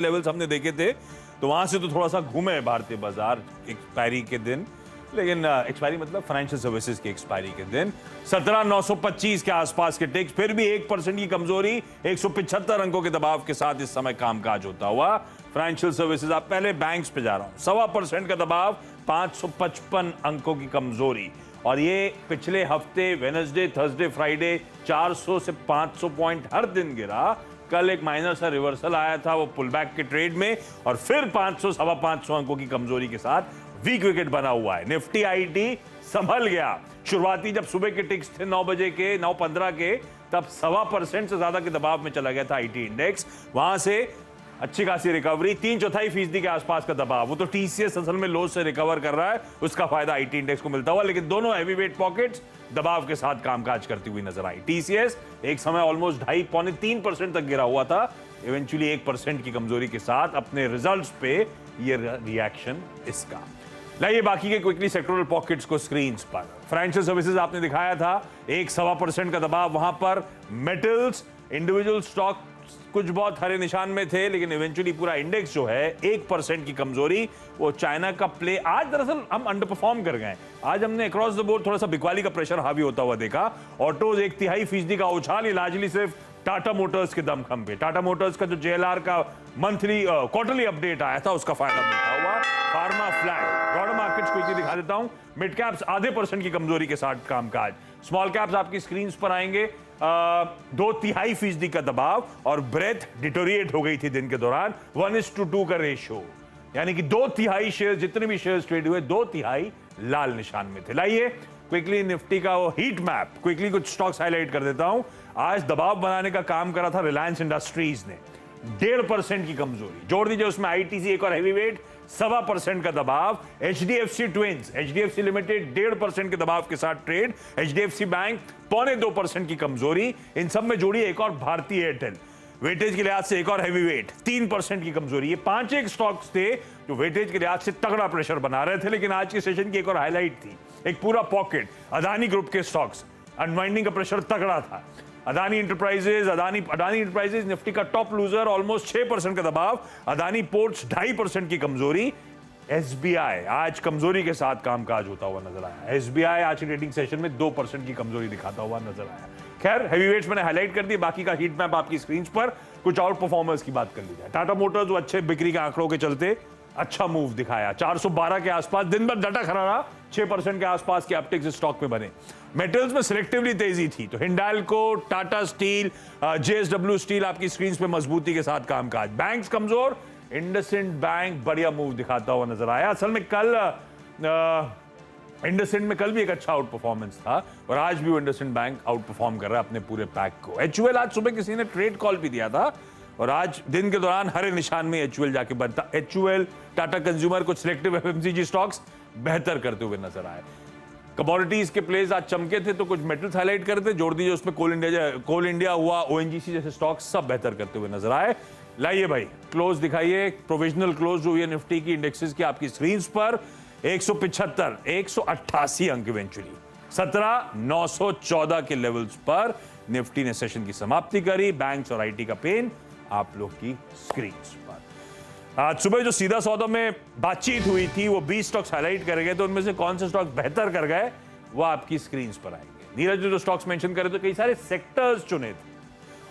Levels हमने देखे थे, तो वहां से तो थोड़ा सा घूमे भारतीय बाजार एक्सपायरी के दिन, लेकिन एक्सपायरी मतलब फाइनेंशियल सर्विसेज की एक्सपायरी के दिन 17,925 के आसपास के टिक्स, फिर भी 1% की कमजोरी, 175 अंकों के दबाव के साथ इस समय कामकाज होता हुआ। फाइनेंशियल सर्विसेज, आप पहले बैंक्स पे जा रहा हूं, 1.25% का दबाव, 555 अंकों की कमजोरी, और ये पिछले हफ्ते वेडनेसडे, थर्सडे, फ्राइडे 400 से 500 पॉइंट हर दिन गिरा। कल एक माइनर सा रिवर्सल आया था वो पुल बैक के ट्रेड में, और फिर 500 सवा 500 अंकों की कमजोरी के साथ वीक विकेट बना हुआ है। निफ्टी आईटी संभल गया। शुरुआती जब सुबह के टिक्स थे 9 बजे के, 9:15 के, तब 1.25% से ज्यादा के दबाव में चला गया था आईटी इंडेक्स। वहां से अच्छी खासी रिकवरी, 3/4% के आसपास का दबाव। वो तो टीसीएस असल में लो से रिकवर कर रहा है, उसका फायदा आईटी इंडेक्स को मिलता हुआ, लेकिन दोनों हैवीवेट पॉकेट्स दबाव के साथ कामकाज करती हुई नजर आई। टीसीएस एक समय ऑलमोस्ट 2.5-3% तक गिरा हुआ था, इवेंचुअली 1% की कमजोरी के साथ अपने रिजल्ट्स पे ये रिएक्शन इसका। लाइए बाकी के क्विकली सेक्टोरल पॉकेट्स को स्क्रीन्स पर। फाइनेंशियल सर्विसेज आपने दिखाया था, 1-1.25% का दबाव वहां पर। मेटल्स, इंडिविजुअल स्टॉक कुछ बहुत हरे निशान में थे, लेकिन इवेंचुअली पूरा इंडेक्स जो है 1% की कमजोरी, वो चाइना का प्ले। आज दरअसल हम अंडर परफॉर्म कर गए। आज हमने अक्रॉस द बोर्ड थोड़ा सा बिकवाली का प्रेशर हावी होता हुआ देखा। ऑटोज 1/3% का उछाल, ये लार्जली सिर्फ टाटा मोटर्स के दमखम पे। टाटा मोटर्स का जो जेएलआर का मंथली क्वार्टरली अपडेट आया था, उसका फायदा मिलता हुआ। Pharma flat. ब्रॉडर मार्केट्स को दिखा देता हूं, मिड कैप्स 0.5% की कमजोरी के साथ कामकाज। स्मॉल कैप्स आपकी स्क्रीन पर आएंगे, 2/3% का दबाव, और ब्रेथ डिटोरिएट हो गई थी दिन के दौरान। 1:2 का रेशियो, यानी कि 2/3 शेयर, जितने भी शेयर्स ट्रेड हुए 2/3 लाल निशान में थे। लाइए क्विकली निफ्टी का वो हीट मैप, क्विकली कुछ स्टॉक्स हाईलाइट कर देता हूं। आज दबाव बनाने का काम करा था रिलायंस इंडस्ट्रीज ने, 1.5% की कमजोरी। जोड़ दीजिए उसमें आईटीसी एक और हैवीवेट, 1.25% का दबाव। एचडीएफसी ट्विंस, एचडीएफसी लिमिटेड 1.5% के दबाव के साथ ट्रेड। एचडीएफसी बैंक 0.25% की कमजोरी। इन सब में जोड़ी एक और भारतीय एयरटेल, वेटेज के लिहाज से एक और हैवीवेट, 3% की कमजोरी। ये 5 एक स्टॉक्स थे जो वेटेज के लिहाज से तगड़ा प्रेशर बना रहे थे, लेकिन आज के सेशन की एक और हाईलाइट थी, एक पूरा पॉकेट अदानी ग्रुप के स्टॉक्स, अनवाइंडिंग का प्रेशर तगड़ा था। अदानी इंटरप्राइजेज निफ्टी का टॉप लूजर, ऑलमोस्ट 6% का दबाव। अदानी पोर्ट्स 2.5% की कमजोरी। एसबीआई आज कमजोरी के साथ कामकाज होता हुआ नजर आया। एसबीआई आज के ट्रेडिंग सेशन में 2% की कमजोरी दिखाता हुआ नजर आया। खैर हैवीवेट्स मैंने हाईलाइट कर दिए, बाकी का हीट मैप आपकी स्क्रीन पर। कुछ आउट परफॉर्मर्स की बात कर ली जाए। टाटा मोटर्स वो अच्छे बिक्री के आंकड़ों के चलते अच्छा मूव दिखाया, 412 के आसपास, दिन भर डटा खड़ा रहा, 6% के आसपास के अपटिक्स स्टॉक में बने। मेटल्स में सिलेक्टिवली तेजी थी, तो Hindalco, Tata steel, JSW steel आपकी स्क्रीन पे मजबूती के साथ कामकाज। बैंक्स कमजोर, इंडसइंड बैंक बढ़िया मूव दिखाता हुआ नजर आया। असल में कल इंडसइंड में कल भी एक अच्छा आउट परफॉर्मेंस था, और आज भी वो इंडसइंड बैंक आउट परफॉर्म कर रहा है अपने पूरे पैक को। एचयूएल आज सुबह किसी ने ट्रेड कॉल भी दिया था, और आज दिन के दौरान हरे निशान में एचयूएल जाके बनता। एचयूएल, टाटा कंज्यूमर, कुछ सिलेक्टिव एफएमसीजी स्टॉक्स बेहतर करते हुए नजर आए। कमोडिटीज के प्लेस आज चमके थे, तो कुछ मेटल्स हाईलाइट करते, जोड़ दीजिए उसमें कोल इंडिया हुआ, ओएनजीसी जैसे स्टॉक्स सब बेहतर करते हुए नजर आए। लाइए भाई क्लोज दिखाइए, प्रोविजनल क्लोज जो हुई है निफ्टी की इंडेक्सेस की आपकी स्क्रीन पर। 175, 188 अंक, इवेंचुअली 17,914 के लेवल्स पर निफ्टी ने सेशन की समाप्ति करी। बैंक्स और आईटी का पेन आप लोग की स्क्रीन पर। आज सुबह जो सीधा सौदा में बातचीत हुई थी, वो 20 स्टॉक्स हाईलाइट करे गए, तो उनमें से कौन से स्टॉक बेहतर कर गए वो आपकी स्क्रीन पर आएंगे। नीरज ने जो स्टॉक्स मेंशन करे, तो कई सारे सेक्टर्स चुने थे,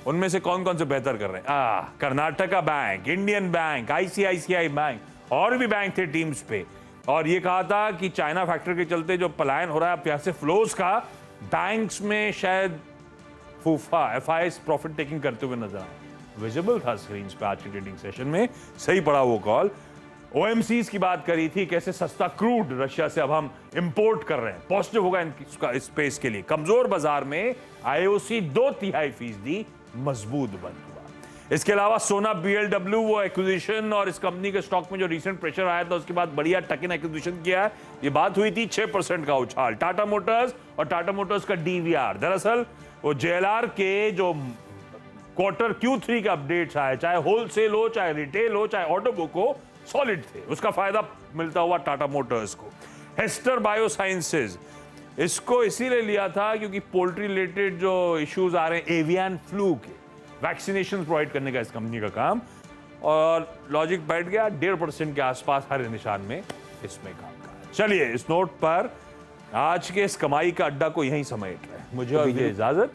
उनमें से कौन कौन से बेहतर कर रहे हैं। Karnataka bank, Indian bank, ICICI bank, और भी बैंक थे टीम्स पे, और ये कहा था कि चाइना फैक्टर के चलते जो पलायन हो रहा है प्यासे फ्लोज का, बैंक्स में शायद फूफा एफआईएस प्रॉफिट टेकिंग करते हुए नजर आए। विजिबल था स्क्रीन पे आज के ट्रेडिंग सेशन में, सही पड़ा वो कॉल। ओएमसीज की बात करी थी, कैसे सस्ता क्रूड रशिया से अब हम इंपोर्ट कर रहे हैं, पॉजिटिव होगा इनका स्पेस के लिए। कमजोर बाजार में आईओसी 2/3% मजबूत बंद हुआ। इसके अलावा सोना बीएलडब्ल्यू, वो एक्विजिशन, और इस कंपनी के स्टॉक में जो रिसेंट प्रेशर आया था उसके बाद बढ़िया टकिन एक्विजिशन किया है, ये बात हुई थी, 6% का उछाल। टाटा मोटर्स और टाटा मोटर्स का डीवीआर, दरअसल वो जेएलआर के जो क्वार्टर Q3 के अपडेट्स आए, चाहे होलसेल हो, चाहे रिटेल हो, चाहे ऑटो बुक हो, सॉलिड थे, उसका फायदा मिलता हुआ टाटा मोटर्स को। हेस्टर बायोसाइंसेज, इसको इसीलिए लिया था क्योंकि पोल्ट्री रिलेटेड जो इश्यूज आ रहे हैं एवियन फ्लू के, वैक्सीनेशन प्रोवाइड करने का इस कंपनी का काम। और लॉजिक बैठ गया 1.5% के आसपास हर निशान में इसमें काम का। चलिए इस नोट पर आज के इस कमाई का अड्डा को यहीं समेट रहे हैं। मुझे और ये इजाजत।